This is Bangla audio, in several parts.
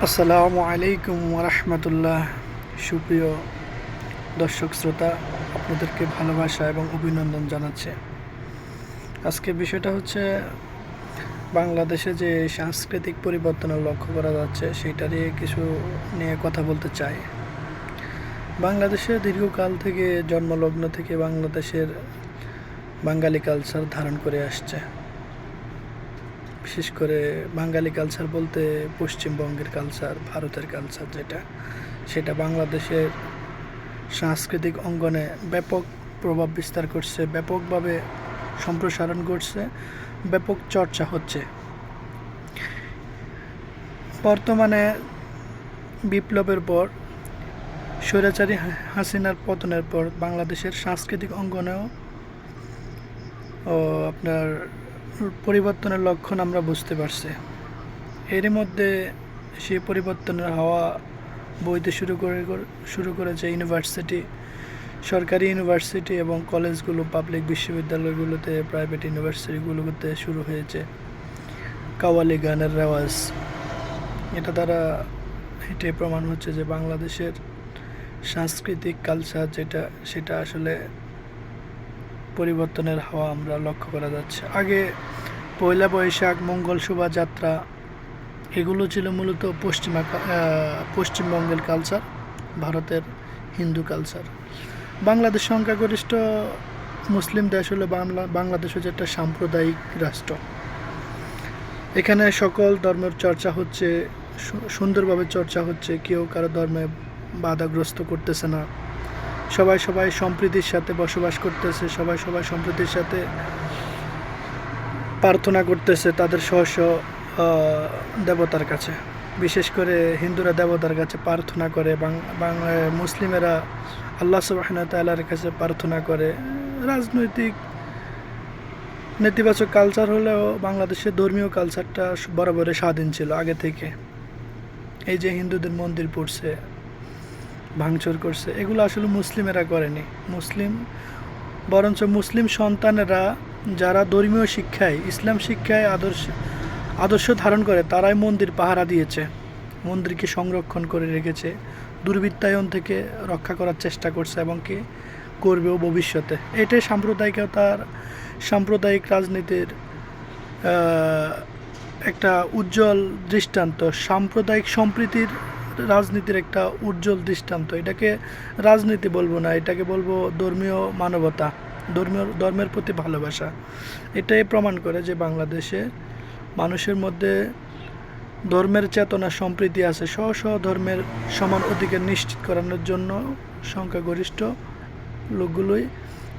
আসসালামু আলাইকুম ওরহমতুল্লাহ। সুপ্রিয় দর্শক শ্রোতা, আপনাদেরকে ভালোবাসা এবং অভিনন্দন জানাচ্ছে। আজকের বিষয়টা হচ্ছে বাংলাদেশে যে সাংস্কৃতিক পরিবর্তনের লক্ষ্য করা যাচ্ছে সেটা কিছু নিয়ে কথা বলতে চাই। বাংলাদেশে দীর্ঘকাল থেকে জন্মলগ্ন থেকে বাংলাদেশের বাঙালি কালচার ধারণ করে আসছে। বিশেষ করে বাঙালি কালচার বলতে পশ্চিমবঙ্গের কালচার, ভারতের কালচার সেটা বাংলাদেশের সাংস্কৃতিক অঙ্গনে ব্যাপক প্রভাব বিস্তার করছে, ব্যাপকভাবে সম্প্রসারণ করছে, ব্যাপক চর্চা হচ্ছে। বর্তমানে বিপ্লবের পর, স্বৈরাচারী হাসিনার পতনের পর বাংলাদেশের সাংস্কৃতিক অঙ্গনেও আপনার পরিবর্তনের লক্ষণ আমরা বুঝতে পারছি। এরই মধ্যে সেই পরিবর্তনের হাওয়া বইতে শুরু করেছে ইউনিভার্সিটি, সরকারি ইউনিভার্সিটি এবং কলেজগুলো, পাবলিক বিশ্ববিদ্যালয়গুলোতে, প্রাইভেট ইউনিভার্সিটিগুলোতে শুরু হয়েছে কাওয়ালি গানের রেওয়াজ। এটা দ্বারা এটাই প্রমাণ হচ্ছে যে বাংলাদেশের সাংস্কৃতিক কালচার সেটা আসলে পরিবর্তনের হাওয়া আমরা লক্ষ্য করা যাচ্ছে। আগে পয়লা বৈশাখ, মঙ্গল শোভাযাত্রা এগুলো ছিল মূলত পশ্চিমবঙ্গের কালচার, ভারতের হিন্দু কালচার। বাংলাদেশ সংখ্যাগরিষ্ঠ মুসলিম দেশ হলো বাংলাদেশ হচ্ছে একটা সাম্প্রদায়িক রাষ্ট্র। এখানে সকল ধর্মের চর্চা হচ্ছে, সুন্দরভাবে চর্চা হচ্ছে, কেউ কারো ধর্মে বাধাগ্রস্ত করতেছে না। সবাই সম্প্রীতির সাথে বসবাস করতেছে, সবাই সম্প্রীতির সাথে প্রার্থনা করতেছে তাদের স্ব দেবতার কাছে। বিশেষ করে হিন্দুরা দেবতার কাছে প্রার্থনা করে, মুসলিমেরা আল্লাহ সুবহানাহু ওয়া তাআলার কাছে প্রার্থনা করে। রাজনৈতিক নেতিবাচক কালচার হলেও বাংলাদেশের ধর্মীয় কালচারটা বরাবরই স্বাধীন ছিল আগে থেকে। এই যে হিন্দুদের মন্দির পড়ছে, ভাঙচুর করছে, এগুলো আসলে মুসলিমেরা করেনি। বরঞ্চ মুসলিম সন্তানেরা যারা ধর্মীয় শিক্ষায়, ইসলাম শিক্ষায় আদর্শ ধারণ করে তারাই মন্দির পাহারা দিয়েছে, মন্দিরকে সংরক্ষণ করে রেখেছে, দুর্বৃত্তায়ন থেকে রক্ষা করার চেষ্টা করছে এবং কি করবেও ভবিষ্যতে। এটাই সাম্প্রদায়িক রাজনীতির একটা উজ্জ্বল দৃষ্টান্ত, সাম্প্রদায়িক সম্প্রীতির রাজনীতির একটা উজ্জ্বল দৃষ্টান্ত। এটাকে রাজনীতি বলবো না, এটাকে বলবো ধর্মীয় মানবতা, ধর্মের প্রতি ভালোবাসা। এটাই প্রমাণ করে যে বাংলাদেশে মানুষের মধ্যে ধর্মের চেতনা, সম্প্রীতি আছে। স্ব ধর্মের সমান অধিকার নিশ্চিত করানোর জন্য সংখ্যাগরিষ্ঠ লোকগুলোই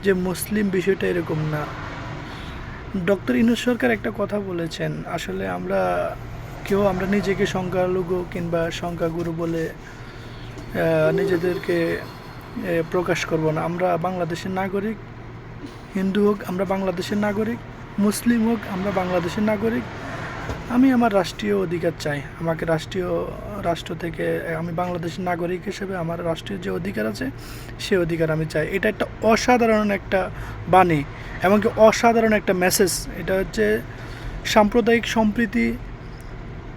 যে মুসলিম, বিষয়টা এরকম না। ডক্টর ইউনূস সরকার একটা কথা বলেছেন, আসলে আমরা নিজেকে সংখ্যালঘু কিংবা সংখ্যাগুরু বলে নিজেদেরকে প্রকাশ করব না। আমরা বাংলাদেশের নাগরিক, হিন্দু হোক আমরা বাংলাদেশের নাগরিক, মুসলিম হোক আমরা বাংলাদেশের নাগরিক। আমি আমার রাষ্ট্রীয় অধিকার চাই। আমাকে রাষ্ট্র থেকে আমি বাংলাদেশের নাগরিক হিসেবে আমার রাষ্ট্রীয় যে অধিকার আছে সে অধিকার আমি চাই। এটা একটা অসাধারণ একটা বাণী, এমনকি অসাধারণ একটা মেসেজ। এটা হচ্ছে সাম্প্রদায়িক সম্প্রীতি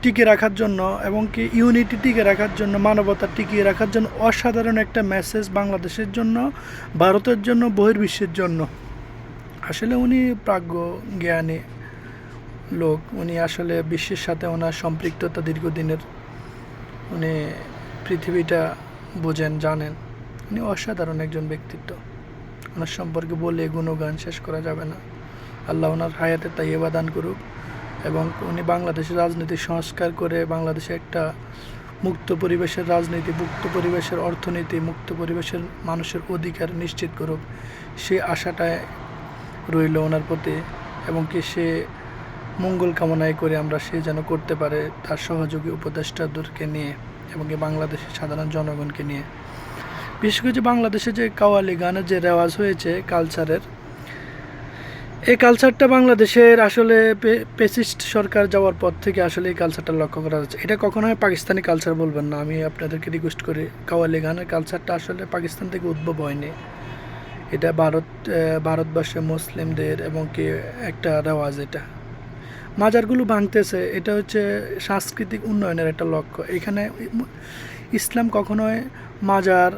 টিকে রাখার জন্য এবং কি ইউনিটি টিকে রাখার জন্য, মানবতা টিকিয়ে রাখার জন্য অসাধারণ একটা মেসেজ বাংলাদেশের জন্য, ভারতের জন্য, বহির্বিশ্বের জন্য। আসলে উনি প্রাজ্ঞ জ্ঞানী লোক, উনি আসলে বিশ্বের সাথে ওনার সম্পৃক্ততা দীর্ঘদিনের, উনি পৃথিবীটা বোঝেন, জানেন। উনি অসাধারণ একজন ব্যক্তিত্ব, ওনার সম্পর্কে বলে গুণগান শেষ করা যাবে না। আল্লাহ ওনার হায়াতে তাইয়্যিবা দান করুক এবং উনি বাংলাদেশের রাজনীতি সংস্কার করে বাংলাদেশে একটা মুক্ত পরিবেশের রাজনীতি, মুক্ত পরিবেশের অর্থনীতি, মুক্ত পরিবেশের মানুষের অধিকার নিশ্চিত করুক, সে আশাটায় রইল ওনার প্রতি। এবং কি সে মঙ্গল কামনায় করে আমরা সে যেন করতে পারে তার সহযোগী উপদেষ্টাদেরকে নিয়ে এবং বাংলাদেশের সাধারণ জনগণকে নিয়ে। বিশেষ করে যে বাংলাদেশে যে কাওয়ালি গানের যে রেওয়াজ হয়েছে কালচারের, এই কালচারটা বাংলাদেশের আসলে পেসিস্ট সরকার যাওয়ার পর থেকে আসলে এই কালচারটা লক্ষ্য করা যাচ্ছে। এটা কখনোই পাকিস্তানি কালচার বলবেন না, আমি আপনাদেরকে রিকোয়েস্ট করি। কাওয়ালি গানের কালচারটা আসলে পাকিস্তান থেকে উদ্ভব হয়নি, এটা ভারতবর্ষে মুসলিমদের এবং কি একটা রেওয়াজ। এটা মাজারগুলো ভাঙতেছে, এটা হচ্ছে সাংস্কৃতিক উন্নয়নের একটা লক্ষ্য। এখানে ইসলাম কখনোই মাজার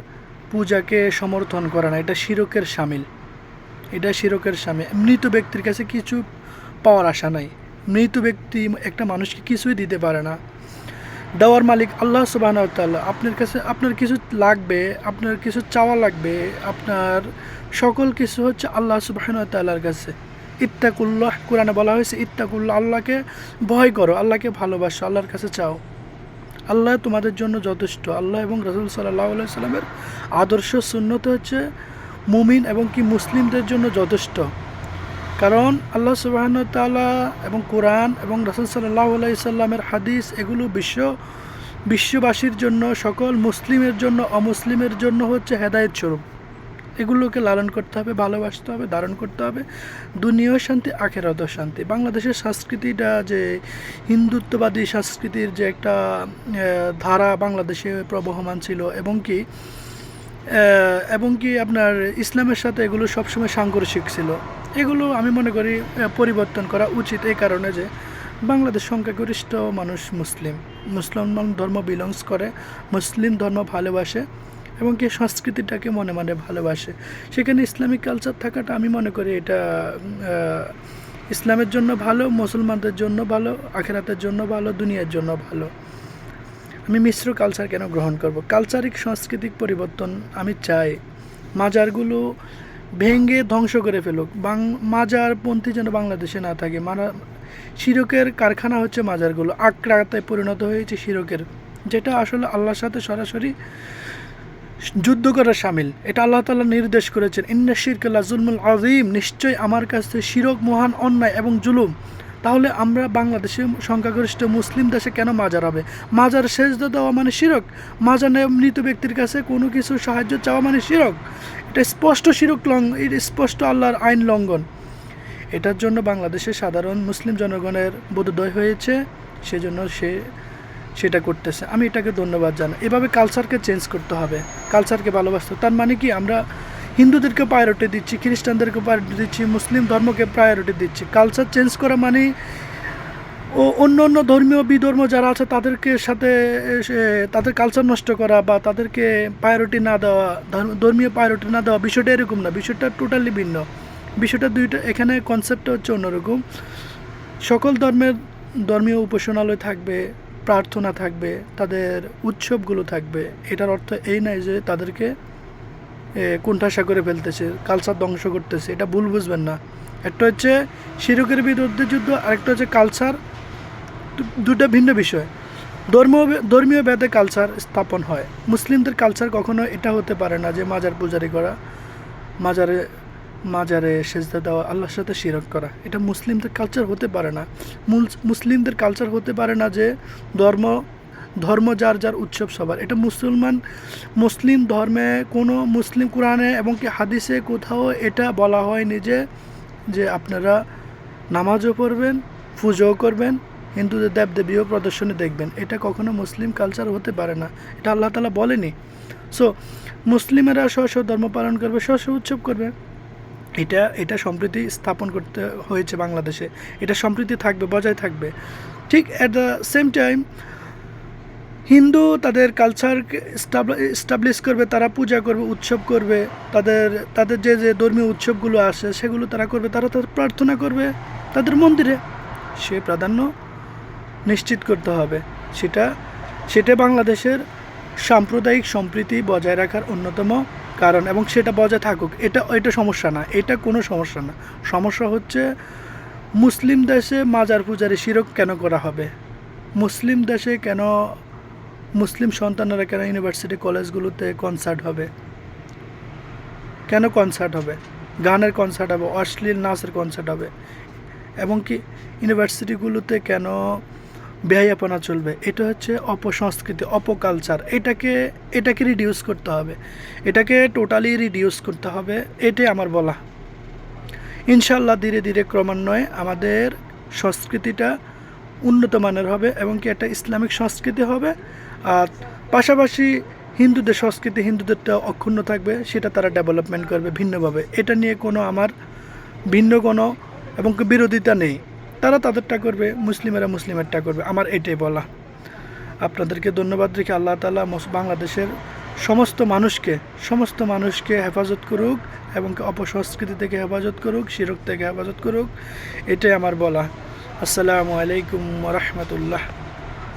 পূজাকে সমর্থন করে না, এটা শিরকের শামিল, এটা শিরকের শামিল। মৃত ব্যক্তির কাছে কিছু পাওয়ার আশা নাই, মৃত ব্যক্তি একটা মানুষকে কিছুই দিতে পারে না। দেওয়ার মালিক আল্লাহ সুবহানাহু ওয়া তাআলা। আপনার কাছে আপনার কিছু লাগবে, আপনার কিছু চাওয়া লাগবে, আপনার সকল কিছু হচ্ছে আল্লাহ সুবহানাহু ওয়া তাআলার কাছে। ইত্তাকুল্লাহ, কোরআনে বলা হয়েছে ইত্তাকুল্লাহ, আল্লাহকে ভয় করো, আল্লাহকে ভালোবাসো, আল্লাহর কাছে চাও, আল্লাহ তোমাদের জন্য যথেষ্ট। আল্লাহ এবং রাসূল সাল্লাল্লাহু আলাইহি সাল্লামের আদর্শ সুন্নত হচ্ছে মুমিন এবং কি মুসলিমদের জন্য যথেষ্ট। কারণ আল্লাহ সুবহানাহু ওয়া তাআলা এবং কোরআন এবং রাসূল সাল্লাল্লাহু আলাইহি সাল্লামের হাদিস এগুলো বিশ্ববাসীর জন্য, সকল মুসলিমের জন্য, অমুসলিমের জন্য হচ্ছে হেদায়েত স্বরূপ। এগুলোকে লালন করতে হবে, ভালোবাসতে হবে, ধারণ করতে হবে। দুনিয়াও শান্তি, আখেরাতেও শান্তি। বাংলাদেশের সংস্কৃতিটা যে হিন্দুত্ববাদী সংস্কৃতির যে একটা ধারা বাংলাদেশে প্রবহমান ছিল, এবং কি আপনার ইসলামের সাথে এগুলো সবসময় সাংঘর্ষিক ছিল। এগুলো আমি মনে করি পরিবর্তন করা উচিত, এই কারণে যে বাংলাদেশ সংখ্যাগরিষ্ঠ মানুষ মুসলমান ধর্ম বিলংস করে, মুসলিম ধর্ম ভালোবাসে এবং কি সংস্কৃতিটাকে মনে মনে ভালোবাসে। সেখানে ইসলামিক কালচার থাকাটা আমি মনে করি এটা ইসলামের জন্য ভালো, মুসলমানদের জন্য ভালো, আখিরাতের জন্য ভালো, দুনিয়ার জন্য ভালো। আমি মিশ্র কালচার কেন গ্রহণ করব? কালচারিক সাংস্কৃতিক পরিবর্তন আমি চাই। মাজারগুলো ভেঙে ধ্বংস করে ফেলুক, মাজারপন্থী যেন বাংলাদেশে না থাকে। শিরকের কারখানা হচ্ছে মাজারগুলো, আক্রাতে পরিণত হয়েছে শিরকের, যেটা আসলে আল্লাহর সাথে সরাসরি যুদ্ধ করা শামিল। এটা আল্লাহ তাআলা নির্দেশ করেছেন, ইন্না শিরকা লা যুলমুল আযীম, নিশ্চয় আমার কাছে শিরক মহান অন্যায় এবং জুলুম। তাহলে আমরা বাংলাদেশে সংখ্যাগরিষ্ঠ মুসলিম দেশে কেন মাজার হবে? মাজার সেজদা দেওয়া মানে শিরক, মাজার মৃত ব্যক্তির কাছে কোনো কিছু সাহায্য চাওয়া মানে শিরক। এটা স্পষ্ট শিরক, এটা স্পষ্ট আল্লাহর আইন লঙ্ঘন। এটার জন্য বাংলাদেশের সাধারণ মুসলিম জনগণের বোধোদয় হয়েছে, সেজন্য সেটা করতেছে। আমি এটাকে ধন্যবাদ জানাই। এভাবে কালচারকে চেঞ্জ করতে হবে, কালচারকে ভালোবাসতে হবে। তার মানে কি আমরা হিন্দুদেরকে প্রায়োরিটি দিচ্ছি, খ্রিস্টানদেরকে প্রায়োরিটি দিচ্ছি, মুসলিম ধর্মকে প্রায়োরিটি দিচ্ছি। কালচার চেঞ্জ করা মানে অন্য অন্য ধর্মীয় বিধর্ম যারা আছে তাদেরকে সাথে তাদের কালচার নষ্ট করা বা তাদেরকে প্রায়োরিটি না দেওয়া, ধর্মীয় প্রায়োরিটি না দেওয়া, বিষয়টা এরকম না, বিষয়টা টোটালি ভিন্ন। বিষয়টা দুইটা, এখানে কনসেপ্টটা হচ্ছে অন্যরকম। সকল ধর্মীয় উপাসনালয় থাকবে, প্রার্থনা থাকবে, তাদের উৎসবগুলো থাকবে। এটার অর্থ এই নয় যে তাদেরকে কোণঠাসা করে ফেলতেছে, কালচার ধ্বংস করতেছে, এটা ভুল বুঝবেন না। একটা হচ্ছে শিরকের বিরুদ্ধে যুদ্ধ, আরেকটা হচ্ছে কালচার, দুটো ভিন্ন বিষয়। ধর্মীয় ভেদে কালচার স্থাপন হয়। মুসলিমদের কালচার কখনো এটা হতে পারে না যে মাজার পূজারি করা, মাজারে সেজদা দেওয়া, আল্লাহর সাথে শিরক করা। এটা মুসলিমদের কালচার হতে পারে না। মুসলিমদের কালচার হতে পারে না যে ধর্ম যার যার উৎসব সবার। এটা মুসলিম ধর্মে কোনো মুসলিম কোরআনে এবং কি হাদিসে কোথাও এটা বলা হয়নি যে আপনারা নামাজও পড়বেন, পুজোও করবেন, হিন্দুদের দেবদেবীও প্রদর্শনী দেখবেন। এটা কখনো মুসলিম কালচার হতে পারে না, এটা আল্লাহ তাআলা বলেনি। সো মুসলিমেরা স্ব ধর্ম পালন করবে, স্ব উৎসব করবে। এটা সম্প্রীতি স্থাপন করতে হয়েছে বাংলাদেশে, এটা সম্প্রীতি থাকবে, বজায় থাকবে। ঠিক at the same time Hindu তাদের কালচারকে এস্টাবলিশ করবে, তারা পূজা করবে, উৎসব করবে, তাদের যে ধর্মীয় উৎসবগুলো আসে সেগুলো তারা করবে, তারা প্রার্থনা করবে তাদের মন্দিরে। সে প্রাধান্য নিশ্চিত করতে হবে। সেটা বাংলাদেশের সাম্প্রদায়িক সম্প্রীতি বজায় রাখার অন্যতম কারণ, এবং সেটা বজায় থাকুক। এটা সমস্যা না, এটা কোনো সমস্যা না। সমস্যা হচ্ছে মুসলিম দেশে মাজার পূজারি শিরক কেন করা হবে? মুসলিম দেশে কেন মুসলিম সন্তানেরা কেন ইউনিভার্সিটি কলেজগুলোতে কনসার্ট হবে? কেন কনসার্ট হবে? গানের কনসার্ট হবে, অশ্লীল নাচের কনসার্ট হবে, এবং কি ইউনিভার্সিটিগুলোতে কেন বেহায়াপনা চলবে? এটা হচ্ছে অপসংস্কৃতি, অপকালচার। এটাকে রিডিউস করতে হবে, এটাকে টোটালি রিডিউস করতে হবে। এটাই আমার বলা। ইনশাআল্লাহ ধীরে ধীরে ক্রমান্বয়ে আমাদের সংস্কৃতিটা উন্নত মানের হবে এবং কি একটা ইসলামিক সংস্কৃতি হবে। আর পাশাপাশি হিন্দুদের সংস্কৃতি, হিন্দুদেরটা অক্ষুণ্ণ থাকবে, সেটা তারা ডেভেলপমেন্ট করবে ভিন্নভাবে। এটা নিয়ে আমার ভিন্ন কোনো এবং বিরোধিতা নেই। তারা তাদেরটা করবে, মুসলিমেরা মুসলিমেরটা করবে। আমার এটাই বলা। আপনাদেরকে ধন্যবাদ রেখে আল্লাহ তাআলা বাংলাদেশের সমস্ত মানুষকে হেফাজত করুক এবং অপসংস্কৃতি থেকে হেফাজত করুক, শিরক থেকে হেফাজত করুক, এটাই আমার বলা। আসসালামু আলাইকুম ওয়া রাহমাতুল্লাহ।